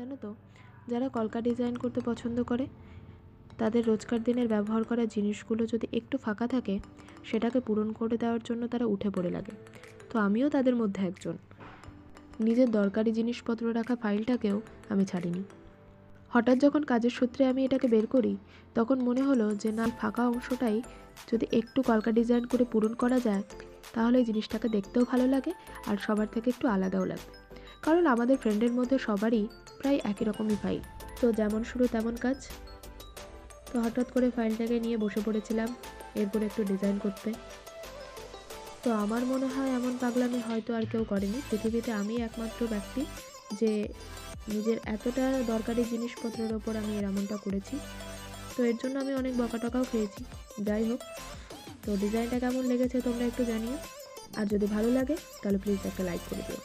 জানো তো, যারা কলকা ডিজাইন করতে পছন্দ করে তাদের রোজকার দিনের ব্যবহার করা জিনিসগুলো যদি একটু ফাঁকা থাকে সেটাকে পূরণ করে দেওয়ার জন্য তারা উঠে পড়ে লাগে। তো আমিও তাদের মধ্যে একজন। নিজের দরকারি জিনিসপত্র রাখা ফাইলটাকেও আমি ছাড়িনি। হঠাৎ যখন কাজের সূত্রে আমি এটাকে বের করি তখন মনে হলো যে না, ফাঁকা অংশটাই যদি একটু কলকা ডিজাইন করে পূরণ করা যায় তাহলে এই জিনিসটাকে দেখতেও ভালো লাগে আর সবার থেকে একটু আলাদাও লাগবে। কারণ আমাদের ফ্রেন্ডের মধ্যে সবারই প্রায় একই রকমই ফাইল, তো যেমন শুরু তেমন কাজ। তো হঠাৎ করে ফাইলটাকে নিয়ে বসে পড়েছিলাম এরপর একটু ডিজাইন করতে। তো আমার মনে হয় এমন পাগলামি হয়তো আর কেউ করেনি পৃথিবীতে, আমি একমাত্র ব্যক্তি যে নিজের এতটা দরকারি জিনিসপত্রের ওপর আমি এমনটা করেছি। তো এর জন্য আমি অনেক বকাটকাও খেয়েছি। যাই হোক, তো ডিজাইনটা কেমন লেগেছে তোমরা একটু জানিও, আর যদি ভালো লাগে তাহলে প্লিজ একটা লাইক করে দিও।